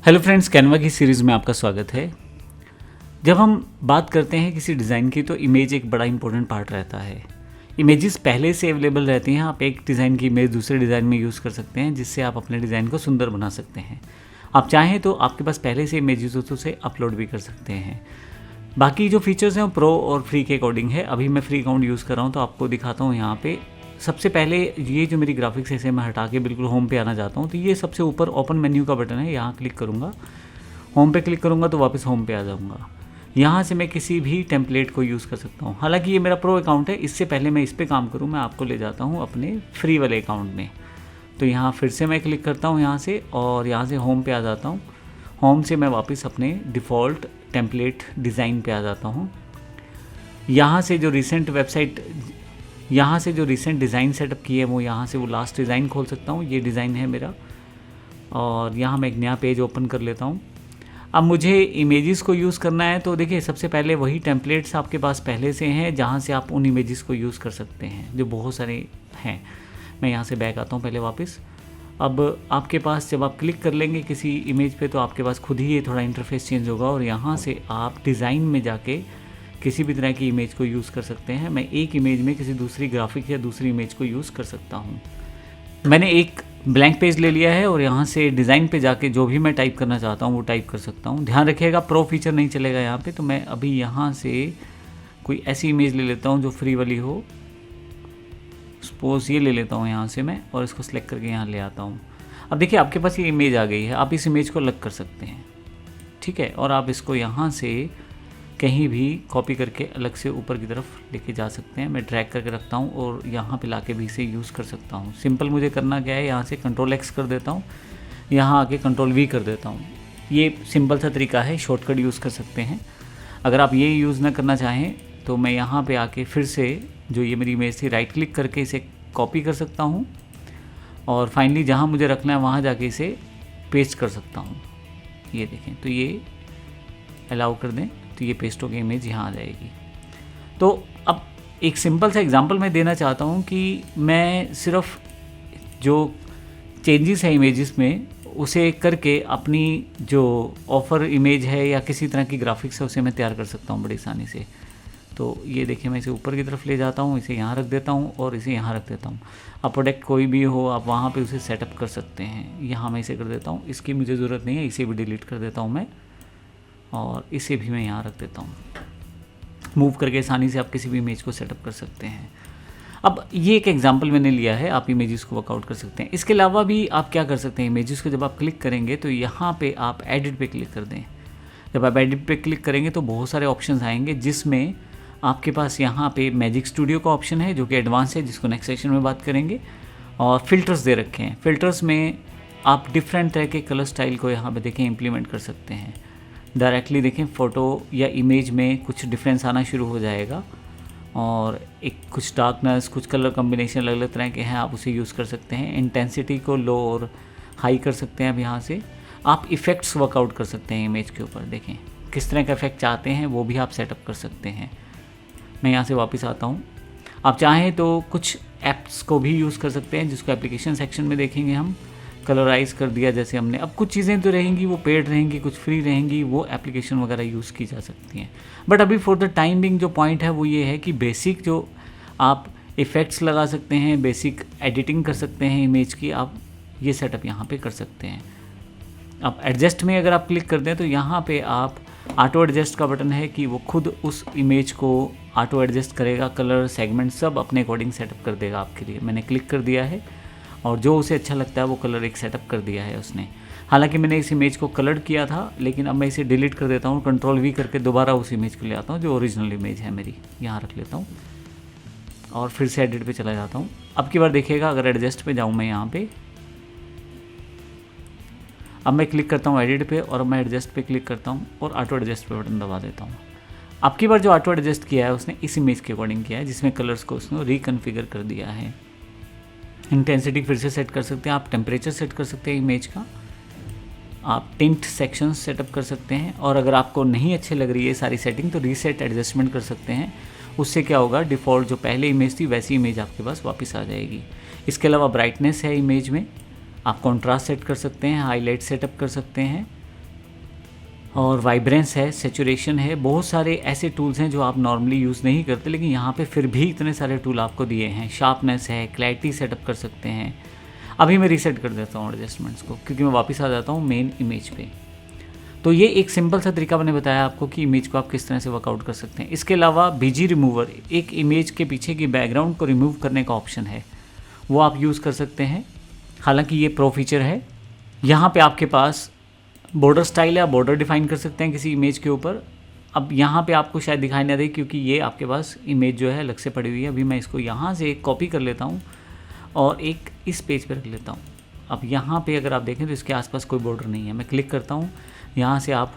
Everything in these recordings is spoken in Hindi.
हेलो फ्रेंड्स, कैनवा की सीरीज़ में आपका स्वागत है। जब हम बात करते हैं किसी डिज़ाइन की तो इमेज एक बड़ा इंपॉर्टेंट पार्ट रहता है। इमेजेस पहले से अवेलेबल रहती हैं। आप एक डिज़ाइन की इमेज दूसरे डिज़ाइन में यूज़ कर सकते हैं, जिससे आप अपने डिज़ाइन को सुंदर बना सकते हैं। आप चाहें तो आपके पास पहले से इमेजेस हो तो उसे अपलोड भी कर सकते हैं। बाकी जो फीचर्स हैं वो प्रो और फ्री के अकॉर्डिंग है। अभी मैं फ्री अकाउंट यूज़ कर रहा हूँ तो आपको दिखाता हूँ। यहाँ पे सबसे पहले ये जो मेरी ग्राफिक्स है इसे मैं हटा के बिल्कुल होम पे आना चाहता हूँ। तो ये सबसे ऊपर ओपन मेन्यू का बटन है, यहाँ क्लिक करूँगा, होम पे क्लिक करूँगा तो वापस होम पे आ जाऊँगा। यहाँ से मैं किसी भी टेम्पलेट को यूज़ कर सकता हूँ। हालांकि ये मेरा प्रो अकाउंट है, इससे पहले मैं इस पर काम करूँ मैं आपको ले जाता हूँ अपने फ्री वाले अकाउंट में। तो यहाँ फिर से मैं क्लिक करता हूँ यहाँ से, और यहाँ से होम पे आ जाता हूँ। होम से मैं वापस अपने डिफ़ॉल्ट टेम्पलेट डिज़ाइन पे आ जाता हूँ। यहाँ से जो रिसेंट डिज़ाइन सेटअप की है वो यहाँ से वो लास्ट डिज़ाइन खोल सकता हूँ। ये डिज़ाइन है मेरा, और यहाँ मैं एक नया पेज ओपन कर लेता हूँ। अब मुझे इमेजेस को यूज़ करना है तो देखिए सबसे पहले वही टेम्पलेट्स आपके पास पहले से हैं जहाँ से आप उन इमेजेस को यूज़ कर सकते हैं, जो बहुत सारे हैं। मैं यहाँ से बैक आता हूँ पहले वापस। अब आपके पास जब आप क्लिक कर लेंगे किसी इमेज पे तो आपके पास खुद ही ये थोड़ा इंटरफेस चेंज होगा, और यहाँ से आप डिज़ाइन में जाके किसी भी तरह की इमेज को यूज़ कर सकते हैं। मैं एक इमेज में किसी दूसरी ग्राफिक या दूसरी इमेज को यूज़ कर सकता हूँ। मैंने एक ब्लैंक पेज ले लिया है और यहाँ से डिज़ाइन पे जाके जो भी मैं टाइप करना चाहता हूँ वो टाइप कर सकता हूँ। ध्यान रखिएगा प्रो फीचर नहीं चलेगा यहाँ पे। तो मैं अभी यहाँ से कोई ऐसी इमेज ले लेता हूँ जो फ्री वाली हो। सपोज ये ले लेता हूँ यहाँ से मैं, और इसको सिलेक्ट करके यहाँ ले आता हूँ। अब देखिए आपके पास ये इमेज आ गई है। आप इस इमेज को अलग कर सकते हैं, ठीक है, और आप इसको यहाँ से कहीं भी कॉपी करके अलग से ऊपर की तरफ लेके जा सकते हैं। मैं ड्रैग करके रखता हूँ और यहाँ पे लाके भी इसे यूज़ कर सकता हूँ। सिंपल मुझे करना क्या है, यहाँ से कंट्रोल X कर देता हूँ, यहाँ आके कंट्रोल V कर देता हूँ। ये सिंपल सा तरीका है, शॉर्टकट यूज़ कर सकते हैं। अगर आप ये यूज़ ना करना चाहें तो मैं यहाँ पर आके फिर से जो ये मेरी इमेज थी राइट क्लिक करके इसे कॉपी कर सकता हूँ, और फाइनली जहाँ मुझे रखना है वहाँ जाके इसे पेस्ट कर सकता हूँ। ये देखें, तो ये अलाउ कर दें तो ये पेस्ट होकर इमेज यहाँ आ जाएगी। तो अब एक सिंपल सा एग्जांपल मैं देना चाहता हूँ कि मैं सिर्फ जो चेंजेस है इमेजेस में उसे करके अपनी जो ऑफ़र इमेज है या किसी तरह की ग्राफिक्स है उसे मैं तैयार कर सकता हूँ बड़ी आसानी से। तो ये देखिए मैं इसे ऊपर की तरफ ले जाता हूँ, इसे यहाँ रख देता हूँ और इसे यहाँ रख देता हूँ। अब प्रोडक्ट कोई भी हो आप वहाँ पे उसे सेटअप कर सकते हैं। यहाँ मैं इसे कर देता हूँ, इसकी मुझे ज़रूरत नहीं है, इसे भी डिलीट कर देता हूँ मैं, और इसे भी मैं यहाँ रख देता हूँ। मूव करके आसानी से आप किसी भी इमेज को सेटअप कर सकते हैं। अब ये एक एग्जांपल मैंने लिया है, आप इमेजेस को वर्कआउट कर सकते हैं। इसके अलावा भी आप क्या कर सकते हैं, इमेजेस को जब आप क्लिक करेंगे तो यहाँ पे आप एडिट पे क्लिक कर दें। जब आप एडिट पे क्लिक करेंगे तो बहुत सारे ऑप्शंस आएंगे, जिसमें आपके पास यहाँ पे मैजिक स्टूडियो का ऑप्शन है जो कि एडवांस है, जिसको नेक्स्ट सेशन में बात करेंगे, और फिल्टर्स दे रखे हैं। फिल्टर्स में आप डिफरेंट तरह के कलर स्टाइल को यहाँ पे देखें इम्प्लीमेंट कर सकते हैं। डायरेक्टली देखें फ़ोटो या इमेज में कुछ डिफरेंस आना शुरू हो जाएगा, और एक कुछ डार्कनेस, कुछ कलर कॉम्बिनेशन अलग अलग तरह के हैं, आप उसे यूज़ कर सकते हैं। इंटेंसिटी को लो और हाई कर सकते हैं। अब यहाँ से आप इफ़ेक्ट्स वर्कआउट कर सकते हैं इमेज के ऊपर। देखें किस तरह का इफेक्ट चाहते हैं वो भी आप सेटअप कर सकते हैं। मैं यहाँ से वापस आता हूँ। आप चाहें तो कुछ ऐप्स को भी यूज़ कर सकते हैं, जिसको एप्लीकेशन सेक्शन में देखेंगे हम। कलराइज कर दिया जैसे हमने। अब कुछ चीज़ें तो रहेंगी वो पेड रहेंगी, कुछ फ्री रहेंगी, वो एप्लीकेशन वगैरह यूज़ की जा सकती हैं। बट अभी फॉर द टाइम बिंग जो पॉइंट है वो ये है कि बेसिक जो आप इफ़ेक्ट्स लगा सकते हैं, बेसिक एडिटिंग कर सकते हैं इमेज की, आप ये सेटअप यहाँ पे कर सकते हैं। अब एडजस्ट में अगर आप क्लिक कर दें तो यहाँ पे आप ऑटो एडजस्ट का बटन है कि वो खुद उस इमेज को ऑटो एडजस्ट करेगा, कलर सेगमेंट सब अपने अकॉर्डिंग सेटअप कर देगा आपके लिए। मैंने क्लिक कर दिया है और जो उसे अच्छा लगता है वो कलर एक सेटअप कर दिया है उसने। हालांकि मैंने इस इमेज को कलर किया था, लेकिन अब मैं इसे डिलीट कर देता हूँ। कंट्रोल V करके दोबारा उस इमेज को ले आता हूँ जो ओरिजिनल इमेज है मेरी, यहाँ रख लेता हूँ और फिर से एडिट पे चला जाता हूँ। अब की बार देखिएगा, अगर एडजस्ट पे जाऊँ मैं यहाँ पे, अब मैं क्लिक करता हूँ एडिट पे और मैं एडजस्ट पे क्लिक करता हूँ और ऑटो एडजस्ट पे बटन दबा देता हूँ। अब की बार जो ऑटो एडजस्ट किया है उसने इस इमेज के अकॉर्डिंग किया है, जिसमें कलर्स को उसने रिकन्फिगर कर दिया है। इंटेंसिटी फिर से सेट कर सकते हैं आप, टेम्परेचर सेट कर सकते हैं इमेज का, आप टिंट सेक्शन सेटअप कर सकते हैं, और अगर आपको नहीं अच्छे लग रही है सारी सेटिंग तो रीसेट एडजस्टमेंट कर सकते हैं। उससे क्या होगा, डिफ़ॉल्ट जो पहले इमेज थी वैसी इमेज आपके पास वापस आ जाएगी। इसके अलावा ब्राइटनेस है इमेज में, आप कॉन्ट्रास्ट सेट कर सकते हैं, हाईलाइट सेटअप कर सकते हैं, और वाइब्रेंस है, सेचुरेशन है, बहुत सारे ऐसे टूल्स हैं जो आप नॉर्मली यूज़ नहीं करते, लेकिन यहाँ पे फिर भी इतने सारे टूल आपको दिए हैं। शार्पनेस है, क्लैरिटी सेटअप कर सकते हैं। अभी मैं रीसेट कर देता हूँ एडजस्टमेंट्स को, क्योंकि मैं वापस आ जाता हूँ मेन इमेज पे। तो ये एक सिंपल सा तरीका मैंने बताया आपको कि इमेज को आप किस तरह से वर्कआउट कर सकते हैं। इसके अलावा बीजी रिमूवर, एक इमेज के पीछे की बैकग्राउंड को रिमूव करने का ऑप्शन है, वो आप यूज़ कर सकते हैं। हालांकि ये प्रो फीचर है। यहाँ पे आपके पास बॉर्डर स्टाइल है, आप बॉर्डर डिफाइन कर सकते हैं किसी इमेज के ऊपर। अब यहाँ पे आपको शायद दिखाई ना दे, क्योंकि ये आपके पास इमेज जो है अलग से पड़ी हुई है। अभी मैं इसको यहाँ से कॉपी कर लेता हूँ और एक इस पेज पे रख लेता हूँ। अब यहाँ पे अगर आप देखें तो इसके आसपास कोई बॉर्डर नहीं है। मैं क्लिक करता हूँ, यहाँ से आप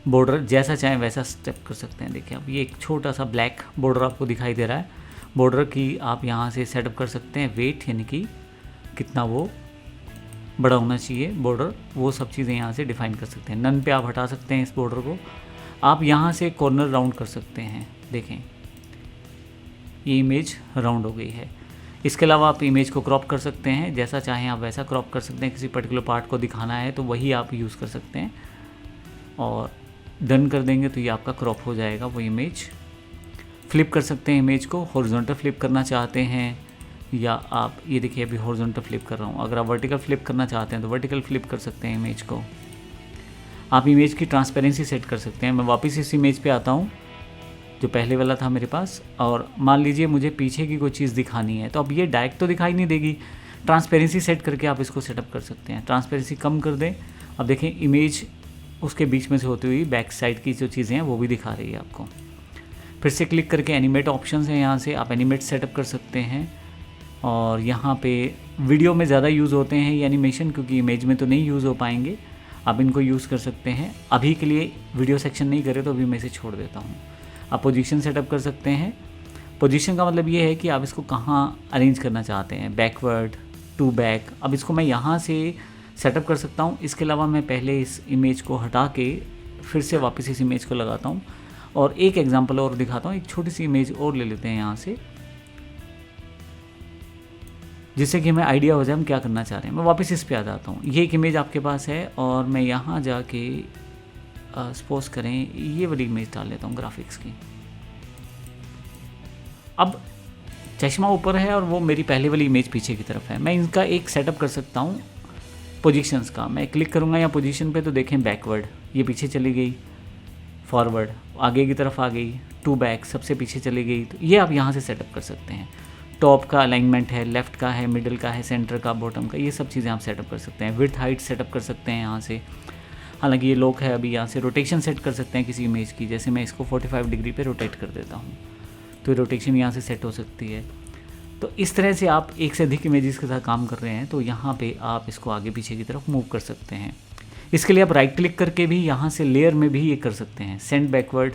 बॉर्डर जैसा चाहें वैसा स्टेप कर सकते हैं। देखिए अब ये एक छोटा सा ब्लैक बॉर्डर आपको दिखाई दे रहा है। बॉर्डर की आप यहाँ से सेटअप कर सकते हैं वेट, यानी कि कितना वो बड़ा होना चाहिए बॉर्डर, वो सब चीज़ें यहाँ से डिफाइन कर सकते हैं। नन पे आप हटा सकते हैं इस बॉर्डर को। आप यहाँ से कॉर्नर राउंड कर सकते हैं। देखें ये इमेज राउंड हो गई है। इसके अलावा आप इमेज को क्रॉप कर सकते हैं, जैसा चाहें आप वैसा क्रॉप कर सकते हैं। किसी पर्टिकुलर पार्ट को दिखाना है तो वही आप यूज़ कर सकते हैं और डन कर देंगे तो ये आपका क्रॉप हो जाएगा वो इमेज। फ्लिप कर सकते हैं इमेज को, हॉरिजॉन्टल फ्लिप करना चाहते हैं या आप ये देखिए अभी हॉरिजॉन्टल फ्लिप कर रहा हूँ। अगर आप वर्टिकल फ्लिप करना चाहते हैं तो वर्टिकल फ्लिप कर सकते हैं इमेज को। आप इमेज की ट्रांसपेरेंसी सेट कर सकते हैं। मैं वापस इस इमेज पे आता हूँ जो पहले वाला था मेरे पास, और मान लीजिए मुझे पीछे की कोई चीज़ दिखानी है, तो अब ये डायरेक्ट तो दिखाई नहीं देगी। ट्रांसपेरेंसी सेट करके आप इसको सेटअप कर सकते हैं। ट्रांसपेरेंसी कम कर दें। अब देखें इमेज उसके बीच में से होती हुई बैक साइड की जो चीज़ें हैं वो भी दिखा रही है आपको। फिर से क्लिक करके एनिमेट ऑप्शंस हैं, यहाँ से आप एनिमेट सेटअप कर सकते हैं। और यहाँ पे वीडियो में ज़्यादा यूज़ होते हैं ये एनिमेशन, क्योंकि इमेज में तो नहीं यूज़ हो पाएंगे। आप इनको यूज़ कर सकते हैं। अभी के लिए वीडियो सेक्शन नहीं करे तो अभी मैं इसे छोड़ देता हूँ। आप पोजीशन सेटअप कर सकते हैं। पोजीशन का मतलब ये है कि आप इसको कहाँ अरेंज करना चाहते हैं, बैकवर्ड टू बैक। अब इसको मैं यहाँ से सेटअप कर सकता हूँ। इसके अलावा मैं पहले इस इमेज को हटा के फिर से वापस इस इमेज को लगाता हूँ और एक एग्जांपल और दिखाता हूँ। एक छोटी सी इमेज और ले लेते हैं यहाँ से, जिससे कि हमें आइडिया हो जाए हम क्या करना चाह रहे हैं। मैं वापस इस पे आ जाता हूँ। ये एक इमेज आपके पास है और मैं यहाँ जाके सपोज करें ये वाली इमेज डाल लेता हूँ ग्राफिक्स की। अब चश्मा ऊपर है और वो मेरी पहले वाली इमेज पीछे की तरफ है। मैं इनका एक सेटअप कर सकता हूँ पोजीशंस का। मैं क्लिक करूँगा यहाँ पोजीशन पे तो देखें बैकवर्ड ये पीछे चली गई, फॉरवर्ड आगे की तरफ आ गई, टू बैक सबसे पीछे चली गई। तो ये आप यहाँ से सेटअप कर सकते हैं। टॉप का अलाइनमेंट है, लेफ़्ट का है, मिडिल का है, सेंटर का, बॉटम का, ये सब चीज़ें आप सेटअप कर सकते हैं। विड्थ हाइट सेटअप कर सकते हैं यहाँ से। हालांकि ये लॉक है, अभी यहाँ से रोटेशन सेट कर सकते हैं किसी इमेज की। जैसे मैं इसको 45 डिग्री पे रोटेट कर देता हूँ तो रोटेशन यहाँ से सेट हो सकती है। तो इस तरह से आप एक से अधिक इमेजेस के साथ काम कर रहे हैं तो यहाँ पे आप इसको आगे पीछे की तरफ मूव कर सकते हैं। इसके लिए आप राइट क्लिक करके भी यहाँ से लेयर में भी ये कर सकते हैं। सेंड बैकवर्ड,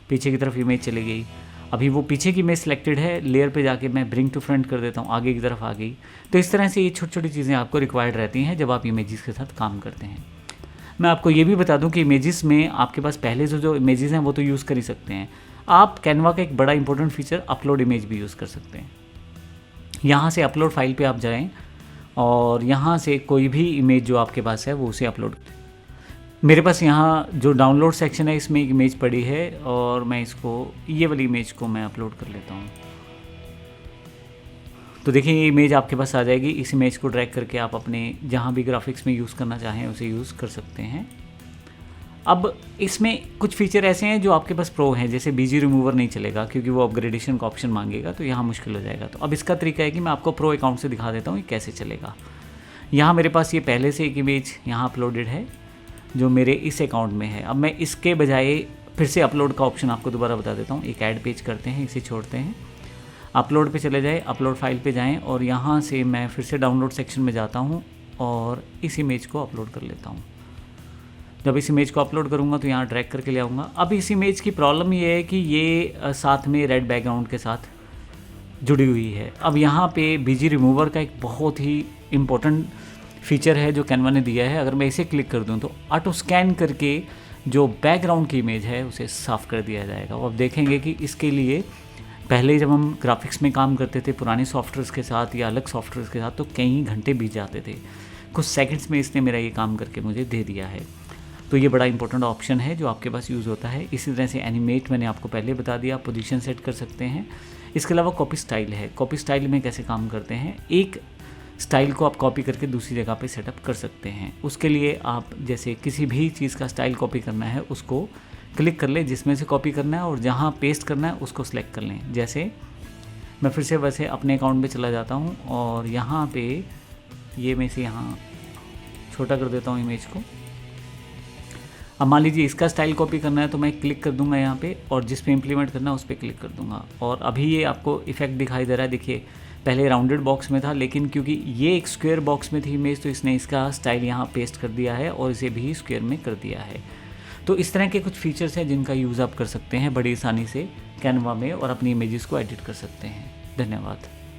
पीछे की तरफ इमेज चली गई। अभी वो पीछे की इमेज सिलेक्टेड है, लेयर पे जाके मैं ब्रिंग टू फ्रंट कर देता हूँ, आगे की तरफ आ गई। तो इस तरह से ये छोटी छोटी चीज़ें आपको रिक्वायर्ड रहती हैं जब आप इमेजेस के साथ काम करते हैं। मैं आपको ये भी बता दूं कि इमेजेस में आपके पास पहले जो इमेजेस हैं वो तो यूज़ कर ही सकते हैं। आप कैनवा का एक बड़ा इंपॉर्टेंट फीचर अपलोड इमेज भी यूज़ कर सकते हैं। यहाँ से अपलोड फाइल पे आप जाएं और यहाँ से कोई भी इमेज जो आपके पास है वो उसे अपलोड। मेरे पास यहाँ जो डाउनलोड सेक्शन है इसमें एक इमेज पड़ी है और मैं इसको ये वाली इमेज को मैं अपलोड कर लेता हूँ। तो देखिए ये इमेज आपके पास आ जाएगी। इस इमेज को ड्रैग करके आप अपने जहाँ भी ग्राफिक्स में यूज़ करना चाहें उसे यूज़ कर सकते हैं। अब इसमें कुछ फीचर ऐसे हैं जो आपके पास प्रो हैं, जैसे बीजी रिमूवर नहीं चलेगा क्योंकि वो अपग्रेडेशन का ऑप्शन मांगेगा, तो यहाँ मुश्किल हो जाएगा। तो अब इसका तरीका है कि मैं आपको प्रो अकाउंट से दिखा देता हूँ ये कैसे चलेगा। यहाँ मेरे पास ये पहले से एक इमेज यहाँ अपलोडेड है जो मेरे इस अकाउंट में है। अब मैं इसके बजाय फिर से अपलोड का ऑप्शन आपको दोबारा बता देता हूँ। एक ऐड पेज करते हैं, इसे छोड़ते हैं, अपलोड पे चले जाए, अपलोड फाइल पे जाएं और यहाँ से मैं फिर से डाउनलोड सेक्शन में जाता हूँ और इस इमेज को अपलोड कर लेता हूँ। जब इस इमेज को अपलोड करूँगा तो यहाँ ड्रैग करके ले आऊँगा। अब इस इमेज की प्रॉब्लम ये है कि ये साथ में रेड बैकग्राउंड के साथ जुड़ी हुई है। अब यहाँ पे बीजी रिमूवर का एक बहुत ही इम्पोर्टेंट फीचर है जो कैनवा ने दिया है। अगर मैं इसे क्लिक कर दूँ तो ऑटो स्कैन करके जो बैकग्राउंड की इमेज है उसे साफ़ कर दिया जाएगा। अब देखेंगे कि इसके लिए पहले जब हम ग्राफिक्स में काम करते थे पुराने सॉफ्टवेयर्स के साथ या अलग सॉफ्टवेयर्स के साथ तो कई घंटे बीत जाते थे। कुछ सेकंड्स में इसने मेरा ये काम करके मुझे दे दिया है। तो ये बड़ा इंपॉर्टेंट ऑप्शन है जो आपके पास यूज़ होता है। इसी तरह से एनिमेट मैंने आपको पहले बता दिया, पोजीशन सेट कर सकते हैं। इसके अलावा कॉपी स्टाइल है। कॉपी स्टाइल में कैसे काम करते हैं, एक स्टाइल को आप कॉपी करके दूसरी जगह पे सेटअप कर सकते हैं। उसके लिए आप जैसे किसी भी चीज़ का स्टाइल कॉपी करना है उसको क्लिक कर लें जिसमें से कॉपी करना है, और जहाँ पेस्ट करना है उसको सिलेक्ट कर लें। जैसे मैं फिर से वैसे अपने अकाउंट में चला जाता हूँ और यहाँ पे ये मैं से यहाँ छोटा कर देता हूँ इमेज को। अब मान लीजिए इसका स्टाइल कॉपी करना है तो मैं क्लिक कर दूंगा यहाँ पे, और जिस पे इम्प्लीमेंट करना है उस पर क्लिक कर दूंगा। और अभी ये आपको इफेक्ट दिखाई दे रहा है, देखिए पहले राउंडेड बॉक्स में था, लेकिन क्योंकि ये एक स्क्वायर बॉक्स में थी इमेज तो इसने इसका स्टाइल यहाँ पेस्ट कर दिया है और इसे भी स्क्वायर में कर दिया है। तो इस तरह के कुछ फीचर्स हैं जिनका यूज़ आप कर सकते हैं बड़ी आसानी से कैनवा में, और अपनी इमेजेस को एडिट कर सकते हैं। धन्यवाद।